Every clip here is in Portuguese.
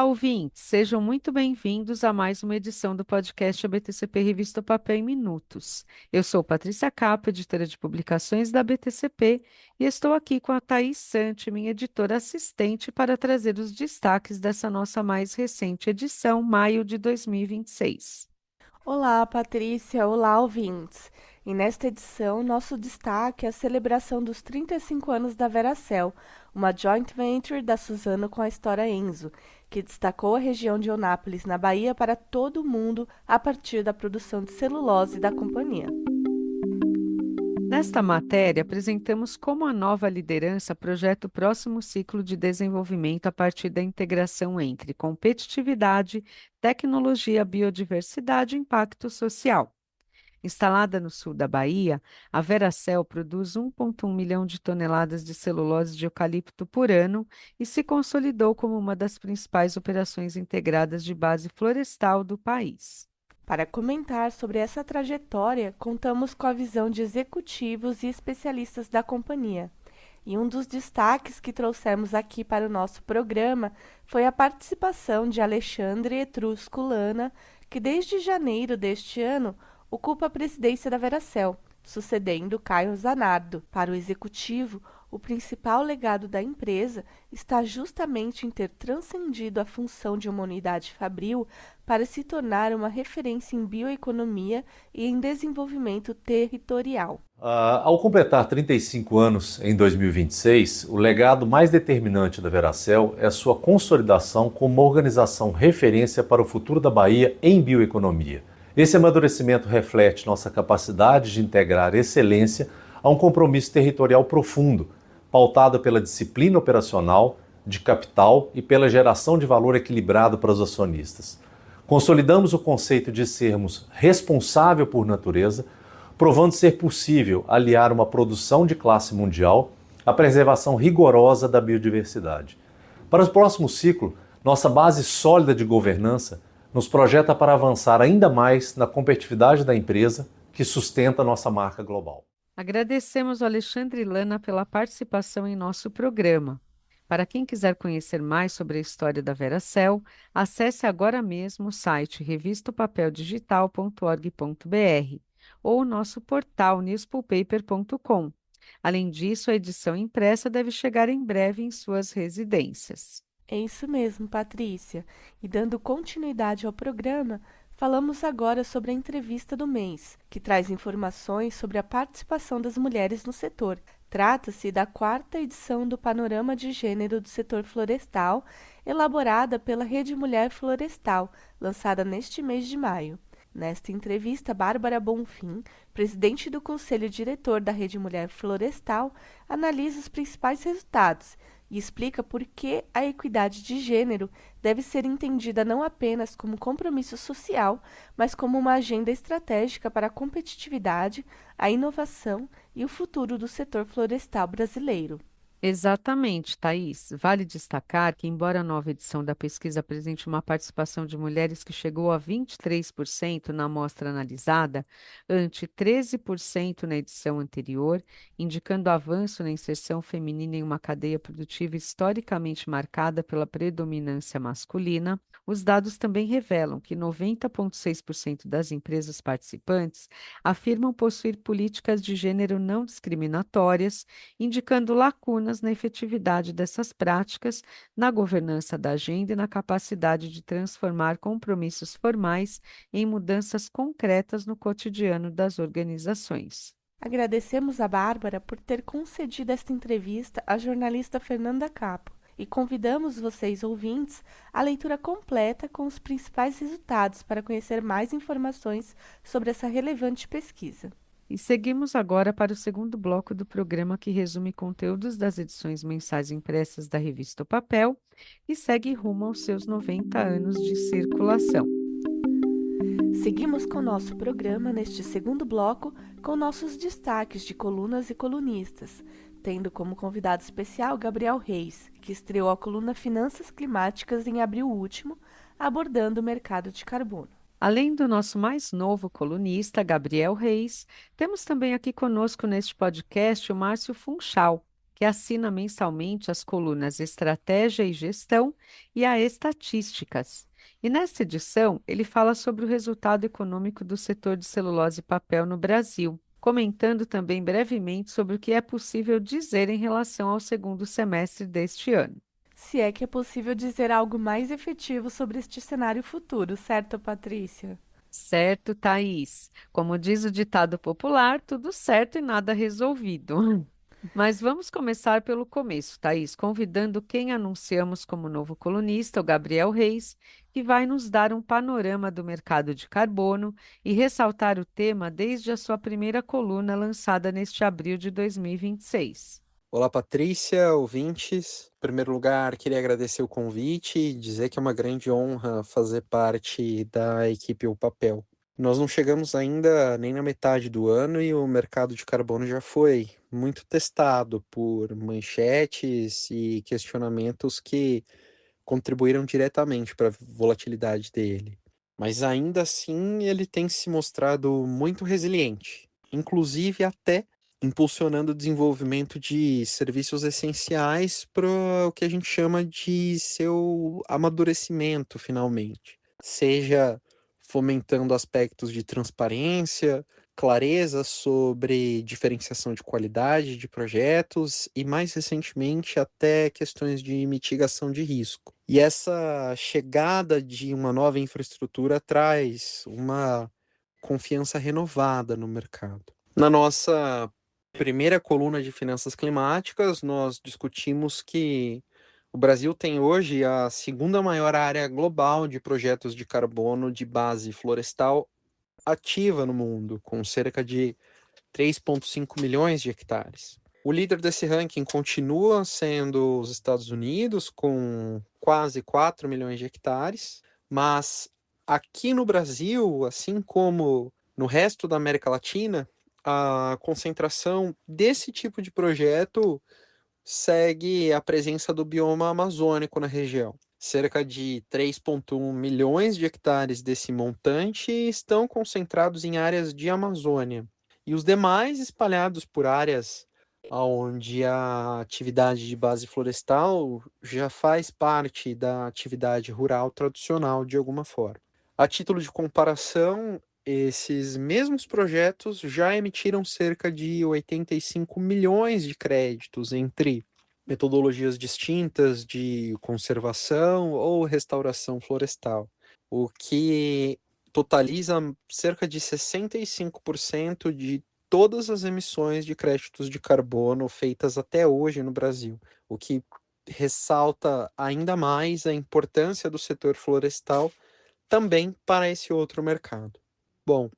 Olá, ouvintes! Sejam muito bem-vindos a mais uma edição do podcast ABTCP Revista Papel em Minutos. Eu sou Patrícia Capo, editora de publicações da ABTCP, e estou aqui com a Thaís Santi, minha editora assistente, para trazer os destaques dessa nossa mais recente edição, maio de 2026. Olá, Patrícia. Olá, ouvintes. E nesta edição, nosso destaque é a celebração dos 35 anos da Veracel, uma joint venture da Suzano com a História Enzo, que destacou a região de Onápolis, na Bahia, para todo o mundo a partir da produção de celulose da companhia. Nesta matéria, apresentamos como a nova liderança projeta o próximo ciclo de desenvolvimento a partir da integração entre competitividade, tecnologia, biodiversidade e impacto social. Instalada no sul da Bahia, a Veracel produz 1,1 milhão de toneladas de celulose de eucalipto por ano e se consolidou como uma das principais operações integradas de base florestal do país. Para comentar sobre essa trajetória, contamos com a visão de executivos e especialistas da companhia. E um dos destaques que trouxemos aqui para o nosso programa foi a participação de Alexandre Etrusco Lana, que desde janeiro deste ano ocupa a presidência da Veracel, sucedendo Caio Zanardo. Para o executivo, o principal legado da empresa está justamente em ter transcendido a função de uma unidade fabril para se tornar uma referência em bioeconomia e em desenvolvimento territorial. Ao completar 35 anos em 2026, o legado mais determinante da Veracel é a sua consolidação como uma organização referência para o futuro da Bahia em bioeconomia. Esse amadurecimento reflete nossa capacidade de integrar excelência a um compromisso territorial profundo, pautado pela disciplina operacional, de capital e pela geração de valor equilibrado para os acionistas. Consolidamos o conceito de sermos responsável por natureza, provando ser possível aliar uma produção de classe mundial à preservação rigorosa da biodiversidade. Para o próximo ciclo, nossa base sólida de governança nos projeta para avançar ainda mais na competitividade da empresa que sustenta nossa marca global. Agradecemos ao Alexandre Lana pela participação em nosso programa. Para quem quiser conhecer mais sobre a história da Veracel, acesse agora mesmo o site revistapapeldigital.org.br ou o nosso portal newspulpaper.com. Além disso, a edição impressa deve chegar em breve em suas residências. É isso mesmo, Patrícia. E dando continuidade ao programa, falamos agora sobre a entrevista do mês, que traz informações sobre a participação das mulheres no setor. Trata-se da quarta edição do Panorama de Gênero do Setor Florestal, elaborada pela Rede Mulher Florestal, lançada neste mês de maio. Nesta entrevista, Bárbara Bonfim, presidente do Conselho Diretor da Rede Mulher Florestal, analisa os principais resultados e explica por que a equidade de gênero deve ser entendida não apenas como compromisso social, mas como uma agenda estratégica para a competitividade, a inovação e o futuro do setor florestal brasileiro. Exatamente, Thaís. Vale destacar que, embora a nova edição da pesquisa apresente uma participação de mulheres que chegou a 23% na amostra analisada, ante 13% na edição anterior, indicando avanço na inserção feminina em uma cadeia produtiva historicamente marcada pela predominância masculina, os dados também revelam que 90,6% das empresas participantes afirmam possuir políticas de gênero não discriminatórias, indicando lacunas na efetividade dessas práticas, na governança da agenda e na capacidade de transformar compromissos formais em mudanças concretas no cotidiano das organizações. Agradecemos a Bárbara por ter concedido esta entrevista à jornalista Fernanda Capo e convidamos vocês, ouvintes, à leitura completa com os principais resultados para conhecer mais informações sobre essa relevante pesquisa. E seguimos agora para o segundo bloco do programa que resume conteúdos das edições mensais impressas da revista O Papel e segue rumo aos seus 90 anos de circulação. Seguimos com nosso programa neste segundo bloco com nossos destaques de colunas e colunistas, tendo como convidado especial Gabriel Reis, que estreou a coluna Finanças Climáticas em abril último, abordando o mercado de carbono. Além do nosso mais novo colunista, Gabriel Reis, temos também aqui conosco neste podcast o Márcio Funchal, que assina mensalmente as colunas Estratégia e Gestão e a Estatísticas. E nesta edição, ele fala sobre o resultado econômico do setor de celulose e papel no Brasil, comentando também brevemente sobre o que é possível dizer em relação ao segundo semestre deste ano. Se é que é possível dizer algo mais efetivo sobre este cenário futuro, certo, Patrícia? Certo, Thaís. Como diz o ditado popular, tudo certo e nada resolvido. Mas vamos começar pelo começo, Thaís, convidando quem anunciamos como novo colunista, o Gabriel Reis, que vai nos dar um panorama do mercado de carbono e ressaltar o tema desde a sua primeira coluna lançada neste abril de 2026. Olá, Patrícia, ouvintes. Em primeiro lugar, queria agradecer o convite e dizer que é uma grande honra fazer parte da equipe O Papel. Nós não chegamos ainda nem na metade do ano e o mercado de carbono já foi muito testado por manchetes e questionamentos que contribuíram diretamente para a volatilidade dele. Mas ainda assim, ele tem se mostrado muito resiliente, inclusive até impulsionando o desenvolvimento de serviços essenciais para o que a gente chama de seu amadurecimento, finalmente. Seja fomentando aspectos de transparência, clareza sobre diferenciação de qualidade de projetos e, mais recentemente, até questões de mitigação de risco. E essa chegada de uma nova infraestrutura traz uma confiança renovada no mercado. Na nossa primeira coluna de finanças climáticas, nós discutimos que o Brasil tem hoje a segunda maior área global de projetos de carbono de base florestal ativa no mundo, com cerca de 3,5 milhões de hectares. O líder desse ranking continua sendo os Estados Unidos, com quase 4 milhões de hectares, mas aqui no Brasil, assim como no resto da América Latina, a concentração desse tipo de projeto segue a presença do bioma amazônico na região. Cerca de 3,1 milhões de hectares desse montante estão concentrados em áreas de Amazônia, e os demais espalhados por áreas onde a atividade de base florestal já faz parte da atividade rural tradicional de alguma forma. A título de comparação, esses mesmos projetos já emitiram cerca de 85 milhões de créditos entre metodologias distintas de conservação ou restauração florestal, o que totaliza cerca de 65% de todas as emissões de créditos de carbono feitas até hoje no Brasil, o que ressalta ainda mais a importância do setor florestal também para esse outro mercado. Bom,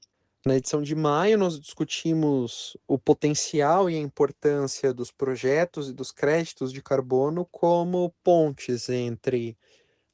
na edição de maio, nós discutimos o potencial e a importância dos projetos e dos créditos de carbono como pontes entre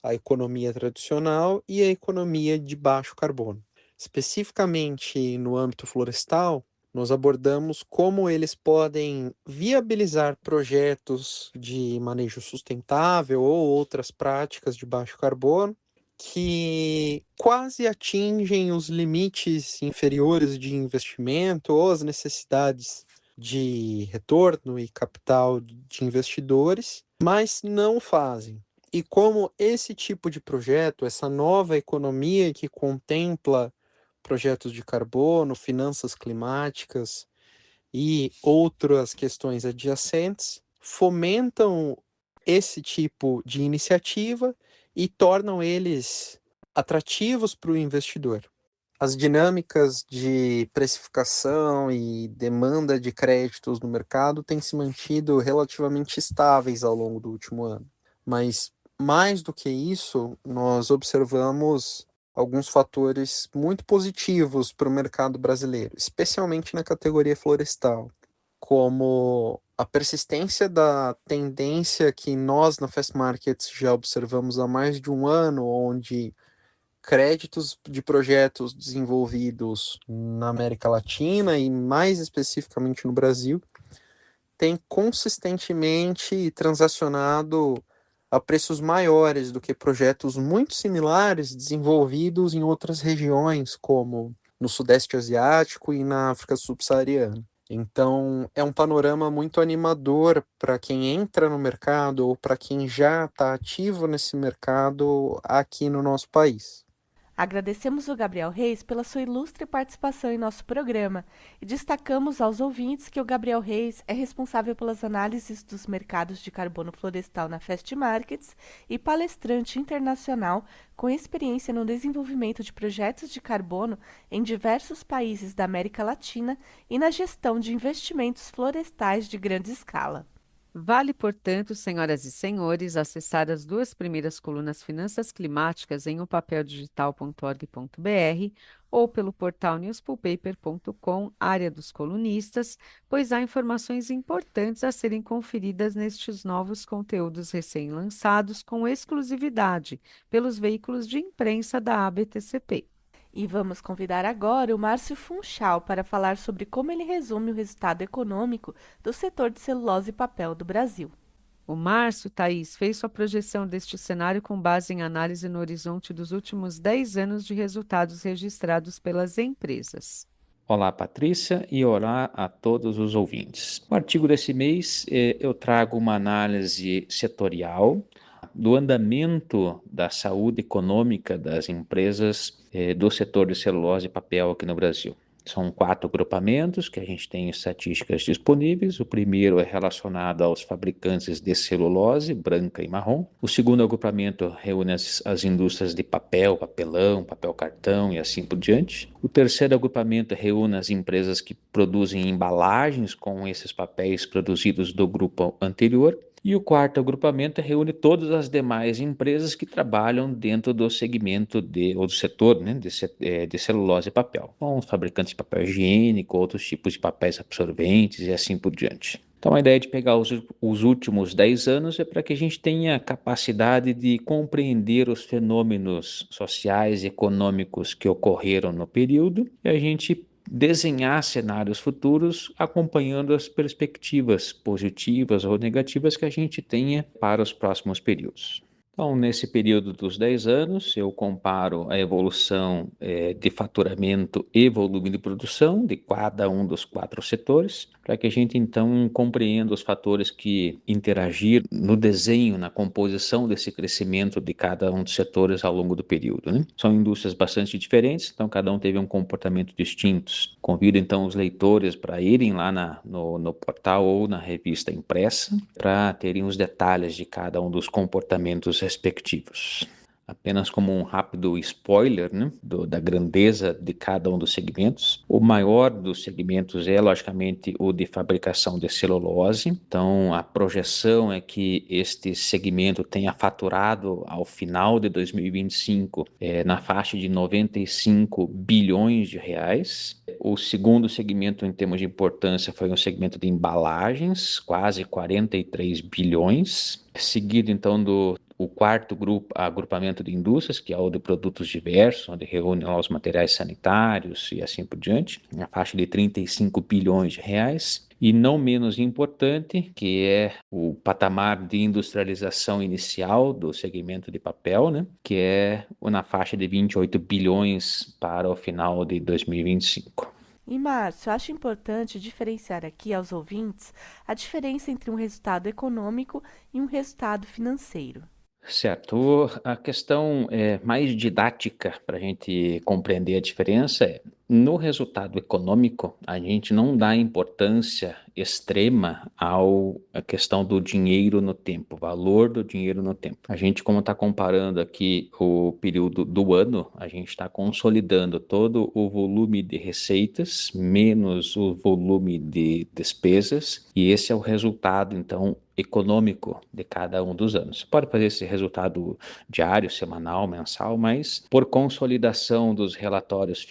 a economia tradicional e a economia de baixo carbono. Especificamente no âmbito florestal, nós abordamos como eles podem viabilizar projetos de manejo sustentável ou outras práticas de baixo carbono que quase atingem os limites inferiores de investimento ou as necessidades de retorno e capital de investidores, mas não fazem. E como esse tipo de projeto, essa nova economia que contempla projetos de carbono, finanças climáticas e outras questões adjacentes, fomentam esse tipo de iniciativa e tornam eles atrativos para o investidor. As dinâmicas de precificação e demanda de créditos no mercado têm se mantido relativamente estáveis ao longo do último ano. Mas, mais do que isso, nós observamos alguns fatores muito positivos para o mercado brasileiro, especialmente na categoria florestal, como a persistência da tendência que nós na Fast Markets já observamos há mais de um ano, onde créditos de projetos desenvolvidos na América Latina e mais especificamente no Brasil têm consistentemente transacionado a preços maiores do que projetos muito similares desenvolvidos em outras regiões, como no Sudeste Asiático e na África Subsaariana. Então, é um panorama muito animador para quem entra no mercado ou para quem já está ativo nesse mercado aqui no nosso país. Agradecemos o Gabriel Reis pela sua ilustre participação em nosso programa e destacamos aos ouvintes que o Gabriel Reis é responsável pelas análises dos mercados de carbono florestal na Fast Markets e palestrante internacional com experiência no desenvolvimento de projetos de carbono em diversos países da América Latina e na gestão de investimentos florestais de grande escala. Vale, portanto, senhoras e senhores, acessar as duas primeiras colunas Finanças Climáticas em opapeldigital.org.br ou pelo portal newspulpaper.com, área dos colunistas, pois há informações importantes a serem conferidas nestes novos conteúdos recém-lançados com exclusividade pelos veículos de imprensa da ABTCP. E vamos convidar agora o Márcio Funchal para falar sobre como ele resume o resultado econômico do setor de celulose e papel do Brasil. O Márcio, Thaís, fez sua projeção deste cenário com base em análise no horizonte dos últimos 10 anos de resultados registrados pelas empresas. Olá, Patrícia, e olá a todos os ouvintes. No artigo desse mês, eu trago uma análise setorial do andamento da saúde econômica das empresas do setor de celulose e papel aqui no Brasil. São 4 agrupamentos que a gente tem estatísticas disponíveis. O primeiro é relacionado aos fabricantes de celulose, branca e marrom. O segundo agrupamento reúne as indústrias de papel, papelão, papel cartão e assim por diante. O terceiro agrupamento reúne as empresas que produzem embalagens com esses papéis produzidos do grupo anterior. E o quarto agrupamento reúne todas as demais empresas que trabalham dentro do segmento ou do setor, né, de celulose e papel, com os fabricantes de papel higiênico, outros tipos de papéis absorventes e assim por diante. Então, a ideia de pegar os últimos 10 anos é para que a gente tenha capacidade de compreender os fenômenos sociais e econômicos que ocorreram no período e a gente desenhar cenários futuros acompanhando as perspectivas positivas ou negativas que a gente tenha para os próximos períodos. Então, nesse período dos 10 anos, eu comparo a evolução de faturamento e volume de produção de cada um dos 4 setores, para que a gente, então, compreenda os fatores que interagiram no desenho, na composição desse crescimento de cada um dos setores ao longo do período, né? São indústrias bastante diferentes, então cada um teve um comportamento distinto. Convido, então, os leitores para irem lá no portal ou na revista impressa, para terem os detalhes de cada um dos comportamentos respectivos. Apenas como um rápido spoiler, né, da grandeza de cada um dos segmentos. O maior dos segmentos é, logicamente, o de fabricação de celulose. Então, a projeção é que este segmento tenha faturado ao final de 2025 na faixa de 95 bilhões de reais. O segundo segmento, em termos de importância, foi o segmento de embalagens, quase 43 bilhões. Seguido, então, o quarto agrupamento de indústrias, que é o de produtos diversos, onde reúne lá os materiais sanitários e assim por diante, na faixa de 35 bilhões de reais. E não menos importante, que é o patamar de industrialização inicial do segmento de papel, né, que é na faixa de 28 bilhões para o final de 2025. E, Márcio, acho importante diferenciar aqui aos ouvintes a diferença entre um resultado econômico e um resultado financeiro. Certo. A questão mais didática para a gente compreender a diferença é, no resultado econômico, a gente não dá importância extrema à questão do dinheiro no tempo, valor do dinheiro no tempo. A gente, como está comparando aqui o período do ano, a gente está consolidando todo o volume de receitas menos o volume de despesas, e esse é o resultado, então, econômico de cada um dos anos. Você pode fazer esse resultado diário, semanal, mensal, mas por consolidação dos relatórios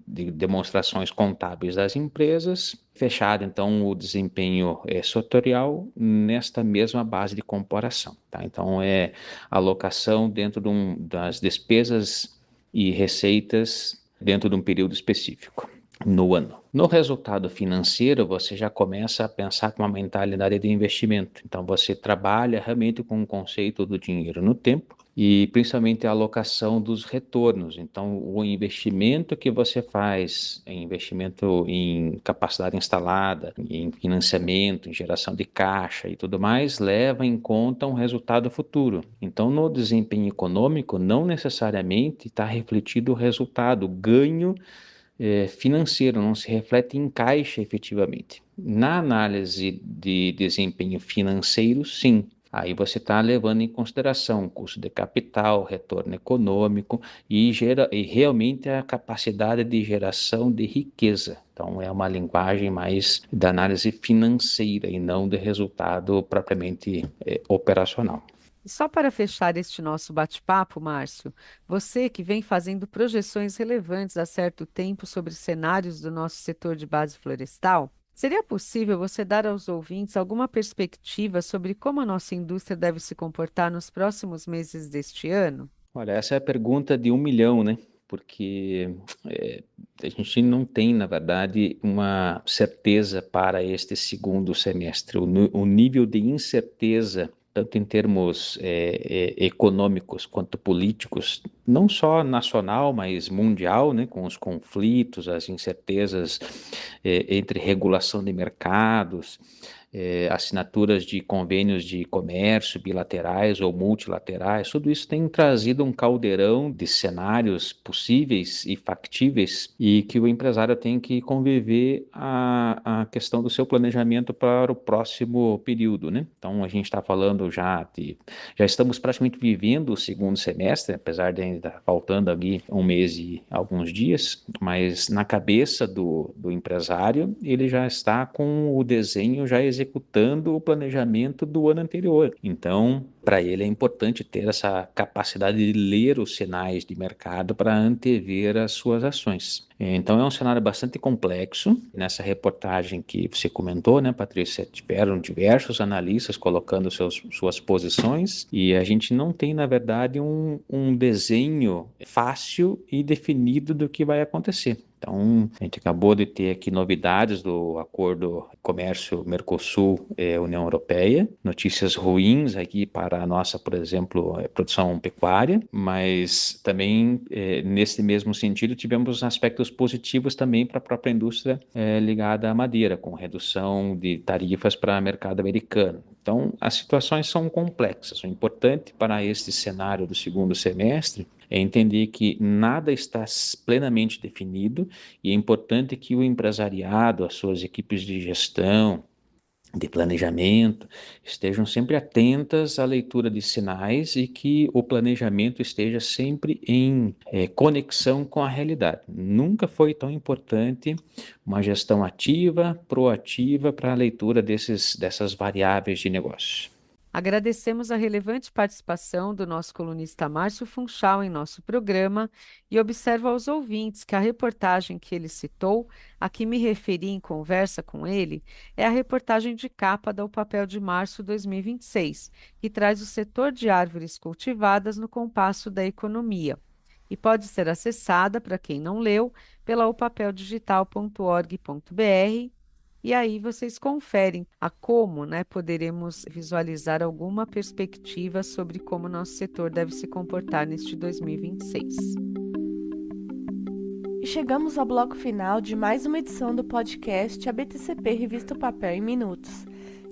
de demonstrações contábeis das empresas, fechado então o desempenho setorial nesta mesma base de comparação. Tá? Então é alocação dentro das despesas e receitas dentro de um período específico no ano. No resultado financeiro, você já começa a pensar com uma mentalidade de investimento. Então, você trabalha realmente com o conceito do dinheiro no tempo e principalmente a alocação dos retornos. Então, o investimento que você faz, investimento em capacidade instalada, em financiamento, em geração de caixa e tudo mais, leva em conta um resultado futuro. Então, no desempenho econômico, não necessariamente está refletido o resultado, o ganho financeiro, não se reflete em caixa efetivamente. Na análise de desempenho financeiro, sim. Aí você está levando em consideração o custo de capital, retorno econômico e realmente a capacidade de geração de riqueza. Então, é uma linguagem mais da análise financeira e não de resultado propriamente operacional. E só para fechar este nosso bate-papo, Márcio, você que vem fazendo projeções relevantes há certo tempo sobre cenários do nosso setor de base florestal, seria possível você dar aos ouvintes alguma perspectiva sobre como a nossa indústria deve se comportar nos próximos meses deste ano? Olha, essa é a pergunta de 1 milhão, né? Porque a gente não tem, na verdade, uma certeza para este segundo semestre. O nível de incerteza, tanto em termos econômicos quanto políticos, não só nacional, mas mundial, né? Com os conflitos, as incertezas entre regulação de mercados, assinaturas de convênios de comércio bilaterais ou multilaterais, tudo isso tem trazido um caldeirão de cenários possíveis e factíveis e que o empresário tem que conviver a questão do seu planejamento para o próximo período, né? Então a gente está falando já estamos praticamente vivendo o segundo semestre, apesar de ainda estar faltando ali 1 mês e alguns dias, mas na cabeça do empresário ele já está com o desenho já executando o planejamento do ano anterior. Então, para ele é importante ter essa capacidade de ler os sinais de mercado para antever as suas ações. Então, é um cenário bastante complexo. Nessa reportagem que você comentou, né, Patrícia, tiveram diversos analistas colocando suas posições e a gente não tem, na verdade, um desenho fácil e definido do que vai acontecer. Então, a gente acabou de ter aqui novidades do Acordo Comércio Mercosul-União Europeia, notícias ruins aqui para a nossa, por exemplo, produção pecuária, mas também, nesse mesmo sentido, tivemos aspectos positivos também para a própria indústria ligada à madeira, com redução de tarifas para o mercado americano. Então, as situações são complexas. O importante para este cenário do segundo semestre é entender que nada está plenamente definido e é importante que o empresariado, as suas equipes de gestão, de planejamento, estejam sempre atentas à leitura de sinais e que o planejamento esteja sempre em conexão com a realidade. Nunca foi tão importante uma gestão ativa, proativa para a leitura dessas variáveis de negócio. Agradecemos a relevante participação do nosso colunista Márcio Funchal em nosso programa e observo aos ouvintes que a reportagem que ele citou, a que me referi em conversa com ele, é a reportagem de capa da O Papel de Março 2026, que traz o setor de árvores cultivadas no compasso da economia. E pode ser acessada, para quem não leu, pela opapeldigital.org.br. E aí vocês conferem a como, né, poderemos visualizar alguma perspectiva sobre como nosso setor deve se comportar neste 2026. E chegamos ao bloco final de mais uma edição do podcast A BTCP Revista o Papel em Minutos.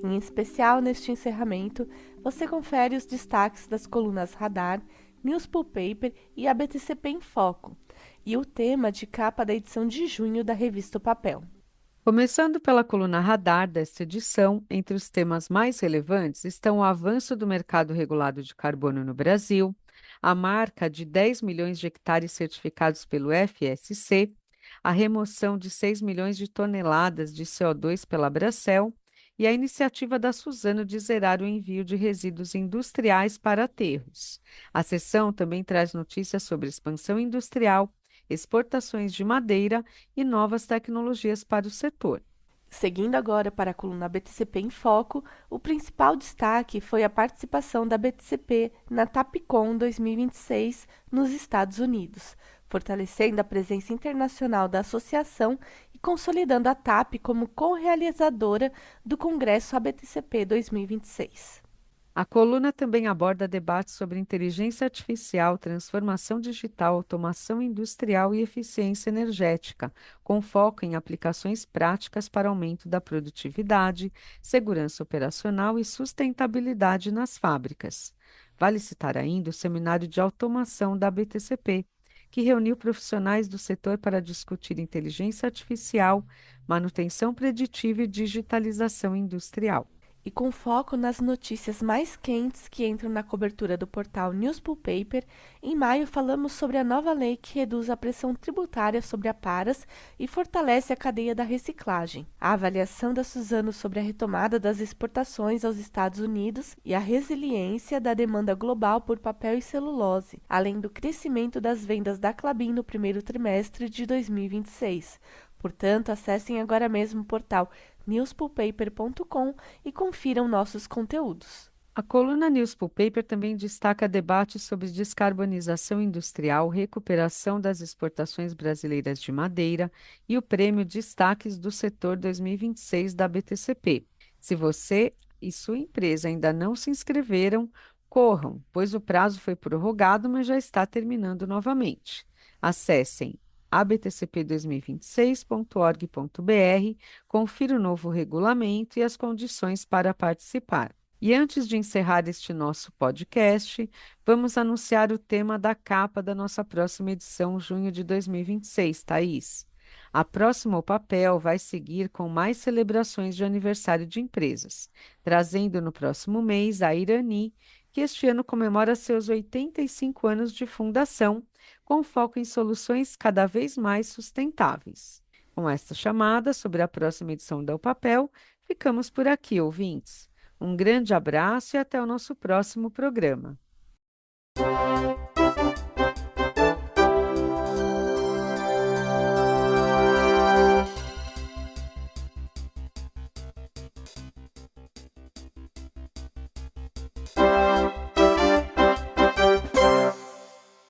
Em especial, neste encerramento, você confere os destaques das colunas Radar, News Paper e a BTCP em Foco, e o tema de capa da edição de junho da Revista o Papel. Começando pela coluna Radar desta edição, entre os temas mais relevantes estão o avanço do mercado regulado de carbono no Brasil, a marca de 10 milhões de hectares certificados pelo FSC, a remoção de 6 milhões de toneladas de CO2 pela Bracel e a iniciativa da Suzano de zerar o envio de resíduos industriais para aterros. A sessão também traz notícias sobre expansão industrial, exportações de madeira e novas tecnologias para o setor. Seguindo agora para a coluna BTCP em Foco, o principal destaque foi a participação da BTCP na Tapcon 2026 nos Estados Unidos, fortalecendo a presença internacional da associação e consolidando a TAP como co-realizadora do Congresso ABTCP 2026. A coluna também aborda debates sobre inteligência artificial, transformação digital, automação industrial e eficiência energética, com foco em aplicações práticas para aumento da produtividade, segurança operacional e sustentabilidade nas fábricas. Vale citar ainda o seminário de automação da BTCP, que reuniu profissionais do setor para discutir inteligência artificial, manutenção preditiva e digitalização industrial. E com foco nas notícias mais quentes que entram na cobertura do portal News Paper, em maio falamos sobre a nova lei que reduz a pressão tributária sobre a Paras e fortalece a cadeia da reciclagem, a avaliação da Suzano sobre a retomada das exportações aos Estados Unidos e a resiliência da demanda global por papel e celulose, além do crescimento das vendas da Klabin no primeiro trimestre de 2026. Portanto, acessem agora mesmo o portal newspulpaper.com e confiram nossos conteúdos. A coluna News Paper também destaca debates sobre descarbonização industrial, recuperação das exportações brasileiras de madeira e o prêmio Destaques do Setor 2026 da BTCP. Se você e sua empresa ainda não se inscreveram, corram, pois o prazo foi prorrogado, mas já está terminando novamente. Acessem abtcp2026.org.br, confira o novo regulamento e as condições para participar. E antes de encerrar este nosso podcast, vamos anunciar o tema da capa da nossa próxima edição, junho de 2026, Thaís. A próxima O Papel vai seguir com mais celebrações de aniversário de empresas, trazendo no próximo mês a Irani, que este ano comemora seus 85 anos de fundação, com foco em soluções cada vez mais sustentáveis. Com esta chamada sobre a próxima edição da O Papel, ficamos por aqui, ouvintes. Um grande abraço e até o nosso próximo programa.